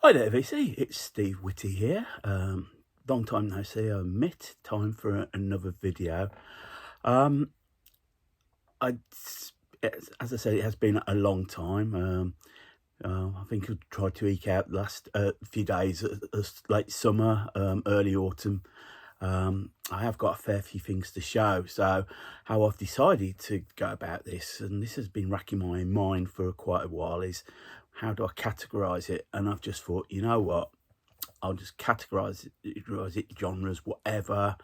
Hi there, VC. It's Steve Whitty here. Long time no see. I admit, time for another video. Um, I, as I said, it has been a long time. I think I tried to eke out the last few days, late summer, early autumn. I have got a fair few things to show. So how I've decided to go about this, and this has been racking my mind for quite a while, is how do I categorize it? And I've just thought, you know what? I'll just categorize it genres, whatever.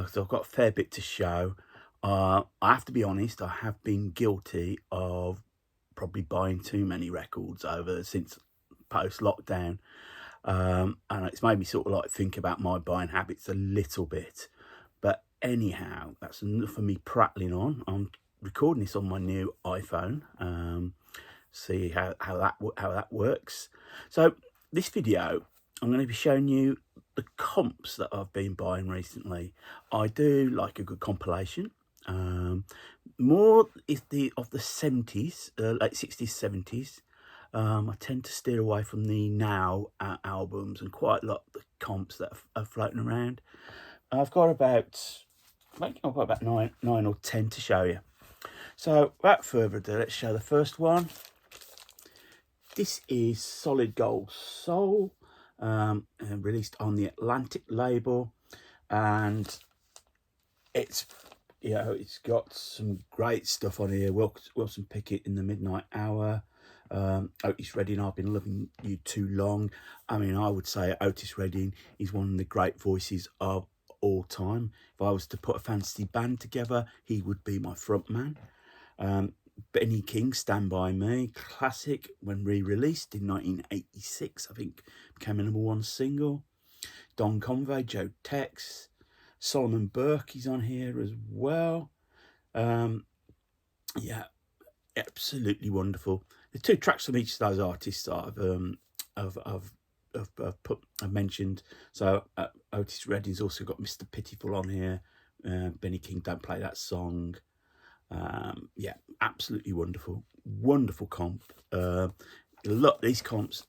So I've got a fair bit to show. I have to be honest, I have been guilty of probably buying too many records since post lockdown. And it's made me sort of like think about my buying habits a little bit. But anyhow, that's enough of me prattling on. I'm recording this on my new iPhone. See how that works. So this video, I'm going to be showing you the comps that I've been buying recently. I do like a good compilation. More is of the 70s, late 60s, 70s. I tend to steer away from the now albums and quite a lot of the comps that are floating around. I've got about nine or 10 to show you. So without further ado, let's show the first one. This is Solid Gold Soul, released on the Atlantic label, and it's got some great stuff on here. Wilson Pickett, In the Midnight Hour, Otis Redding, I've Been Loving You Too Long. I mean, I would say Otis Redding is one of the great voices of all time. If I was to put a fantasy band together, he would be my front man. Benny King, Stand By Me, classic, when re-released in 1986, I think became a #1 single. Don Conway, Joe Tex, Solomon Burke is on here as well. Yeah, absolutely wonderful. The 2 tracks from each of those artists that I've mentioned. So Otis Redding's also got Mr. Pitiful on here. Benny King, Don't Play That Song. Yeah, absolutely wonderful comp. These comps,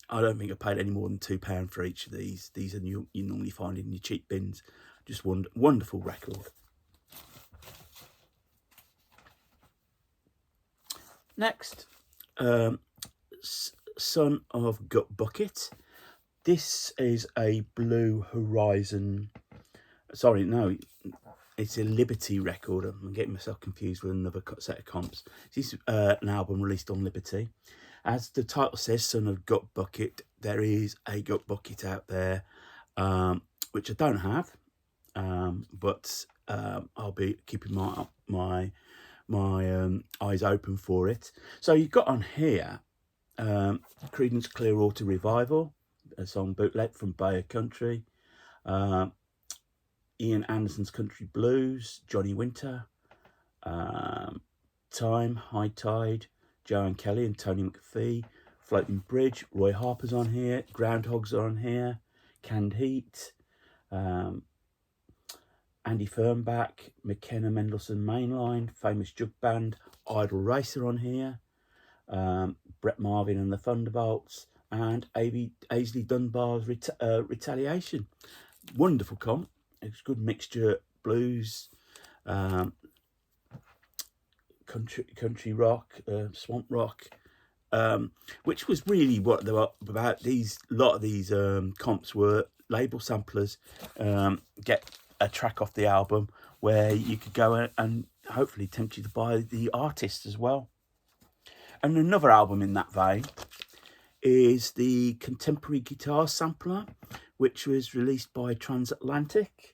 I don't think I paid any more than £2 for each of these. These are you normally find in your cheap bins. Just wonderful record. Next, Son of Gut Bucket. This is a Blue Horizon. Sorry, no, it's a Liberty record. I'm getting myself confused with another set of comps. This is an album released on Liberty. As the title says, Son of Gut Bucket, there is a gut bucket out there, which I don't have, but I'll be keeping my eyes open for it. So you've got on here Creedence Clearwater Revival, a song bootleg from Bayer Country. Ian Anderson's Country Blues, Johnny Winter, Time, High Tide, Joanne Kelly and Tony McPhee, Floating Bridge, Roy Harper's on here, Groundhogs are on here, Canned Heat, Andy Fernbach, McKenna Mendelssohn Mainline, Famous Jug Band, Idle Racer on here, Brett Marvin and the Thunderbolts, and Aisley Dunbar's Retaliation. Wonderful comp. It's a good mixture, blues, country rock, swamp rock, which was really what they were about. A lot of these comps were label samplers. Get a track off the album where you could go and hopefully tempt you to buy the artist as well. And another album in that vein is the Contemporary Guitar Sampler, which was released by Transatlantic.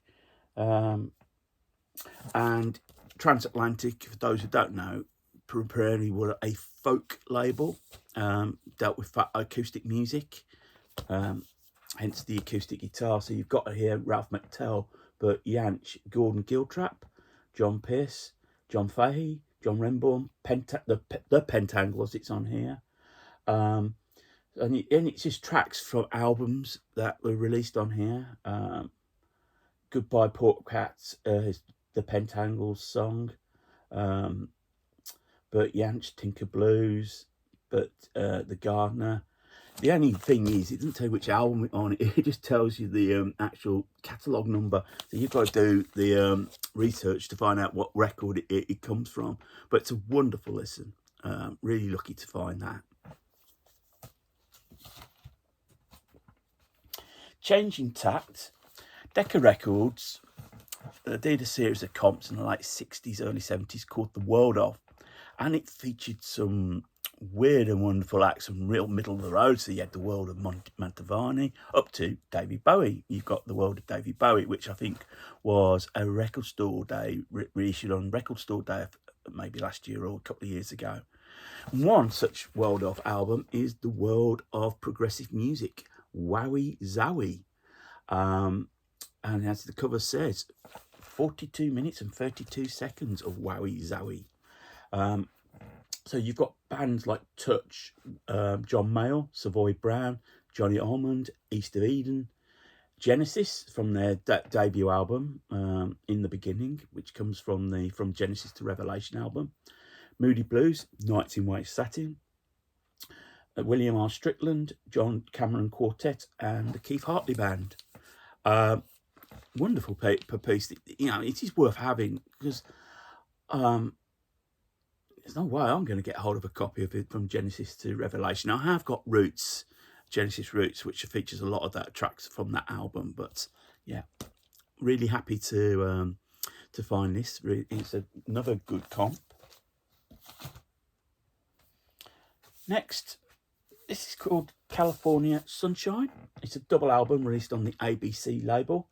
And Transatlantic, for those who don't know, primarily were a folk label, dealt with acoustic music, hence the acoustic guitar. So you've got here Ralph McTell, Bert Jansch, Gordon Giltrap, John Pierce, John Fahey, John Renbourn, the Pentangles, it's on here. And it's just tracks from albums that were released on here. Goodbye Pork Cats is the Pentangles song. Bert Jansch, Tinker Blues, but The Gardener. The only thing is, it doesn't tell you which album it's on. It just tells you the actual catalogue number. So you've got to do the research to find out what record it comes from. But it's a wonderful listen. Really lucky to find that. Changing Tact. Decca Records did a series of comps in the late 60s, early 70s called The World Of. And it featured some weird and wonderful acts, some real middle of the road. So you had The World of Mantovani up to Davey Bowie. You've got The World of Davey Bowie, which I think was a record store day, reissued on Record Store Day maybe last year or a couple of years ago. One such World Of album is The World of Progressive Music, Wowie Zowie. And as the cover says, 42 minutes and 32 seconds of Wowie Zowie. So you've got bands like Touch, John Mayall, Savoy Brown, Johnny Almond, East of Eden, Genesis from their debut album, In the Beginning, which comes from the From Genesis to Revelation album, Moody Blues, Nights in White Satin, William R. Strickland, John Cameron Quartet, and the Keith Hartley Band. Wonderful piece. You know, it is worth having because there's no way I'm going to get hold of a copy of it From Genesis to Revelation. I have got Roots, Genesis Roots, which features a lot of that tracks from that album. But yeah, really happy to find this. It's another good comp. Next, this is called California Sunshine. It's a double album released on the ABC label.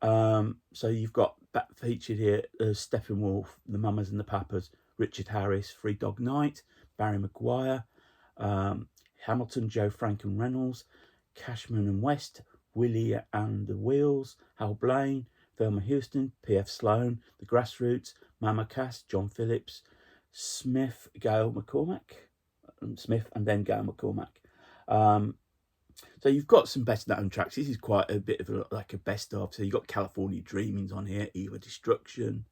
So you've got featured here Steppenwolf, the Mamas and the Papas, Richard Harris, Free Dog Night, Barry McGuire, Hamilton, Joe Frank and Reynolds, Cashman and West, Willie and the Wheels, Hal Blaine, Thelma Houston, P.F. Sloan, The Grassroots, Mama Cass, John Phillips, Smith, Gail McCormack, Smith and then Gail McCormack. So you've got some best known tracks. This is quite a bit of like a best of. So you've got California Dreaming's on here, Eva Destruction,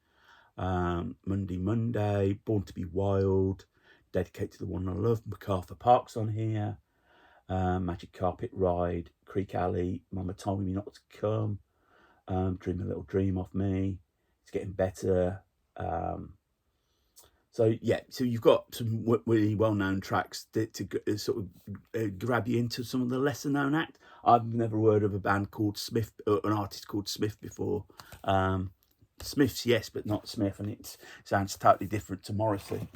Monday Monday, Born to be Wild, Dedicated to the One I Love, MacArthur Park's on here, Magic Carpet Ride, Creek Alley, Mama Told Me Not to Come, Dream a Little Dream of Me, It's Getting Better. So yeah, so you've got some really well-known tracks to sort of grab you into some of the lesser-known acts. I've never heard of a band called Smith, or an artist called Smith before. Smiths, yes, but not Smith, and it sounds totally different to Morrissey.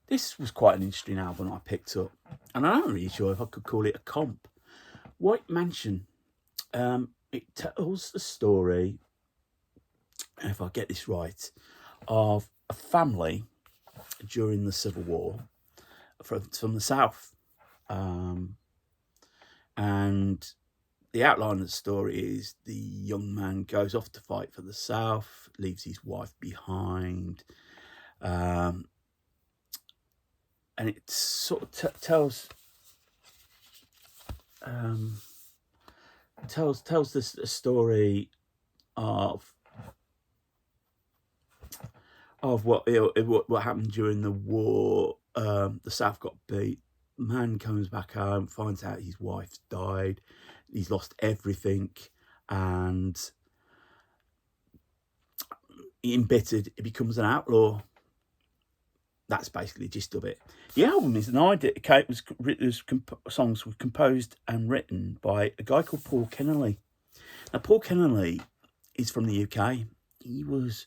This was quite an interesting album I picked up, and I'm not really sure if I could call it a comp. White Mansion. It tells the story, if I get this right, of a family during the Civil War from the South. And the outline of the story is the young man goes off to fight for the South, leaves his wife behind. And it sort of tells this a story of what happened during the war. The South got beat. Man comes back home, finds out his wife's died. He's lost everything, and embittered, he becomes an outlaw. That's basically the gist of it. The album is an idea. Songs were composed and written by a guy called Paul Kennelly. Now, Paul Kennelly is from the UK. He was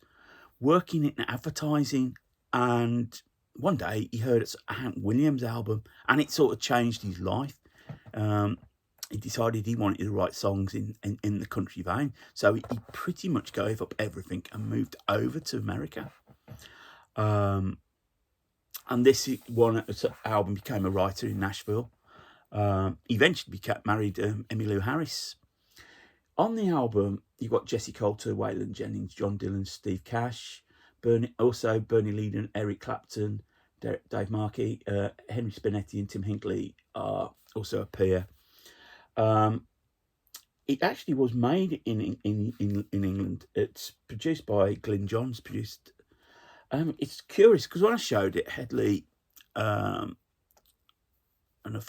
working in advertising, and one day he heard a Hank Williams album, and it sort of changed his life. He decided he wanted to write songs in the country vein, so he pretty much gave up everything and moved over to America. And this one album became a writer in Nashville. Eventually married Emmylou Harris. On the album, you've got Jesse Coulter, Waylon Jennings, John Dillon, Steve Cash, Bernie Leadon, Eric Clapton, Dave Markey, Henry Spinetti and Tim Hinckley are also appear. It actually was made in England. It's produced by Glyn Johns. It's curious because when I showed it, Headley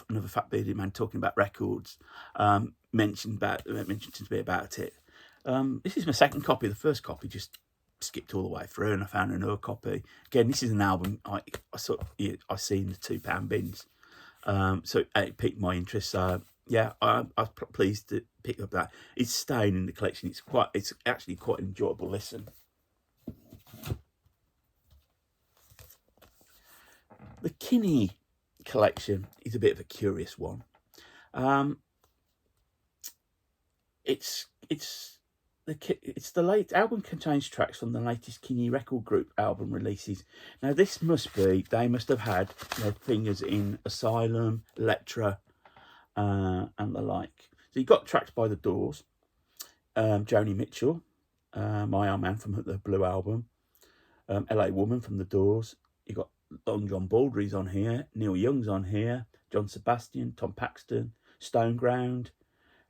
another fat bearded man talking about records, mentioned to me about it. This is my second copy. The first copy just skipped all the way through, and I found another copy. Again, this is an album I seen the £2 bins, so it piqued my interest. So yeah, I was pleased to pick up that. It's staying in the collection. It's actually quite an enjoyable listen. The Kinney Collection is a bit of a curious one. It's the late album contains tracks from the latest Kinney Record Group album releases. Now they must have had their fingers in Asylum, Electra, and the like. So you've got tracks by The Doors, Joni Mitchell, My Old Man from the Blue Album, LA Woman from The Doors. You've got Long John Baldry's on here, Neil Young's on here, John Sebastian, Tom Paxton, Stoneground,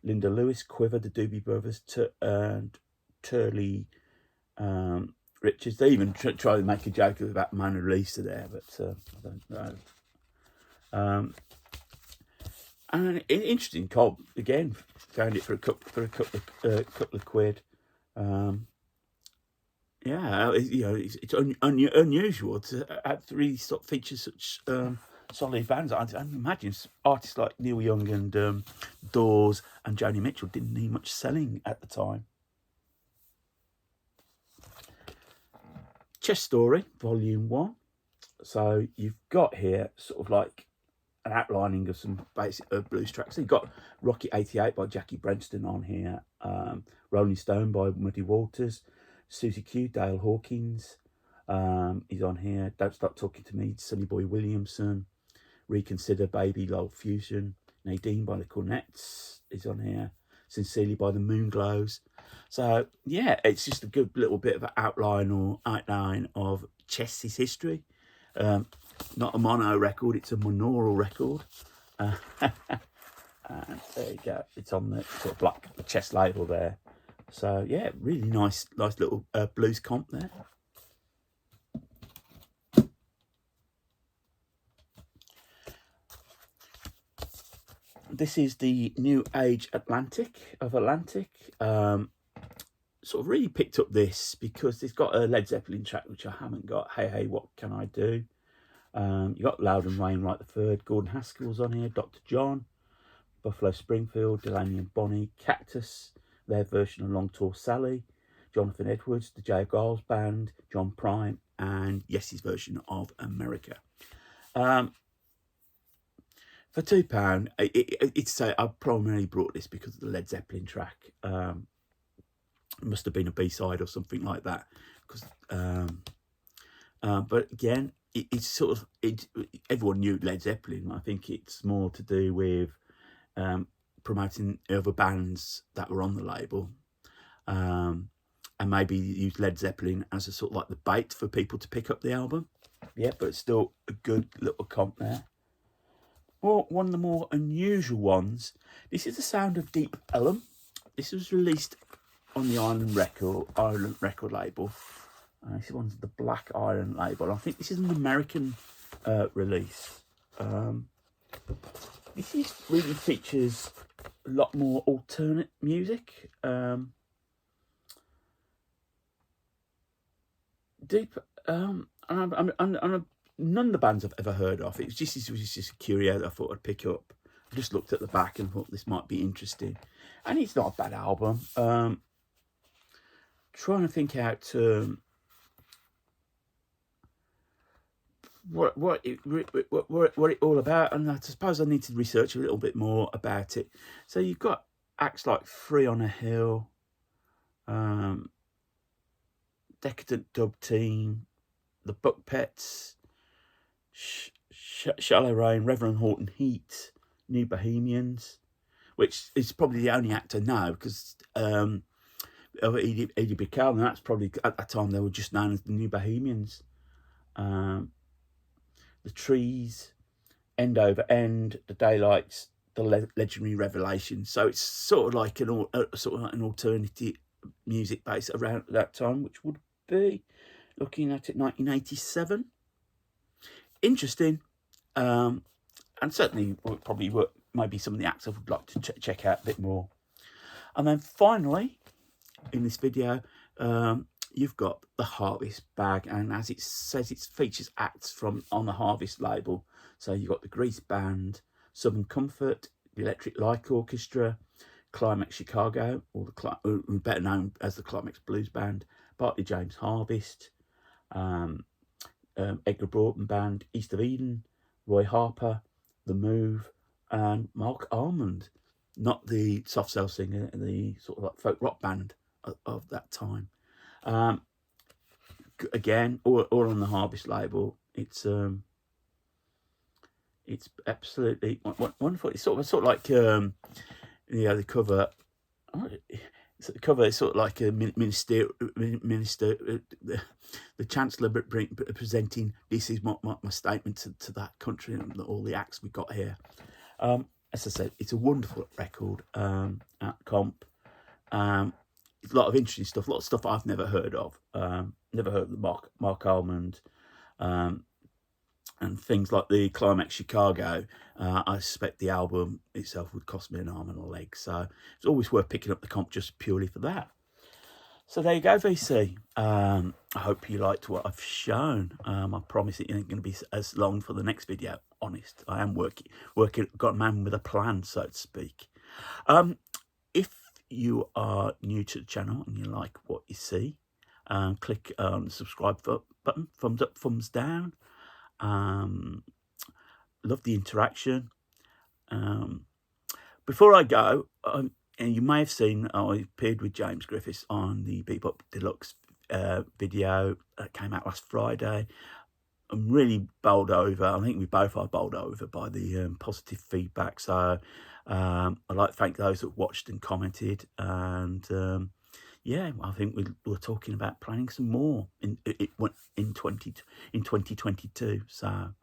Linda Lewis, Quiver, the Doobie Brothers, and Turley Richards. They even try to make a joke about Mona Lisa there, but I don't know. And an interesting cob again. Found it for a couple of quid. Yeah, it's unusual to really sort of feature such solid bands. I imagine artists like Neil Young and Doors and Joni Mitchell didn't need much selling at the time. Chess Story, Volume 1. So you've got here sort of like an outlining of some basic blues tracks. So you've got Rocky 88 by Jackie Brenston on here, Rolling Stone by Muddy Waters, Susie Q, Dale Hawkins is on here, Don't Stop Talking to Me, Sonny Boy Williamson, Reconsider, Baby, Lol Fusion, Nadine by the Cornettes is on here, Sincerely by the Moonglows. So yeah, it's just a good little bit of an outline of Chess's history. Not a mono record, it's a monaural record. And there you go, it's on the sort of black Chess label there. So yeah, really nice little blues comp there. This is the New Age Atlantic. Sort of really picked up this because it's got a Led Zeppelin track which I haven't got. Hey Hey, What Can I Do? You got Loudon Wainwright III, Gordon Haskell's on here, Dr. John, Buffalo Springfield, Delaney and Bonnie, Cactus, their version of Long Tall Sally, Jonathan Edwards, the J. Giles Band, John Prine, and Yes's version of America. For £2, I primarily brought this because of the Led Zeppelin track. It must have been a B-side or something like that. But again, it's sort of everyone knew Led Zeppelin. I think it's more to do with promoting other bands that were on the label, and maybe use Led Zeppelin as a sort of like the bait for people to pick up the album. Yeah, but it's still a good little comp there. Or one of the more unusual ones. This is the sound of Deep Ellum. This was released on the Ireland record label. This one's the Black Iron label. I think this is an American release. This really features a lot more alternate music. Deep. None of the bands I've ever heard of. It was just a curio that I thought I'd pick up. I just looked at the back and thought this might be interesting, and it's not a bad album. Trying to think out what it all about, and I suppose I need to research a little bit more about it. So you've got acts like Free on a Hill, Decadent Dub Team, the Buck Pets, Shallow Rain, Reverend Horton Heat, New Bohemians, which is probably the only act I know because of Edie Brickell, and that's probably at that time they were just known as the New Bohemians. The Trees, End Over End, The Daylights, The Legendary Revelation. So it's sort of like an alternative music base around that time, which would be, looking at it, 1987. Interesting. and certainly probably maybe some of the acts I would like to check out a bit more. And then finally, in this video, you've got the Harvest bag, and as it says, it features acts from on the Harvest label. So you've got the Grease Band, Southern Comfort, the Electric Light Orchestra, Climax Chicago, or better known as the Climax Blues Band, Bartley James Harvest, Edgar Broughton Band, East of Eden, Roy Harper, The Move, and Mark Almond, not the soft cell singer, the sort of like folk rock band of that time. Again, all on the Harvest label. It's absolutely wonderful. It's sort of like the cover. The cover is sort of like a minister, the Chancellor presenting, this is my statement to that country and all the acts we've got here. As I said, it's a wonderful record at Comp. A lot of interesting stuff, a lot of stuff I've never heard of. Never heard of Mark Almond. And things like the Climax Chicago, I suspect the album itself would cost me an arm and a leg. So it's always worth picking up the Comp just purely for that. So there you go, VC. I hope you liked what I've shown. I promise it ain't going to be as long for the next video. Honest, I am working. Got a man with a plan, so to speak. If you are new to the channel and you like what you see, click on the subscribe button. Thumbs up, thumbs down. Love the interaction. Before I go, and you may have seen, I appeared with James Griffiths on the Bebop Deluxe video that came out last Friday. I'm really bowled over. I think we both are bowled over by the positive feedback. So I'd like to thank those that watched and commented. And yeah, I think we're talking about planning some more in 2022. So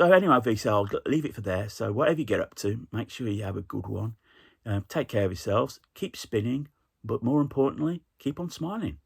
anyway, VC, I'll leave it for there. So whatever you get up to, make sure you have a good one. Take care of yourselves. Keep spinning, but more importantly, keep on smiling.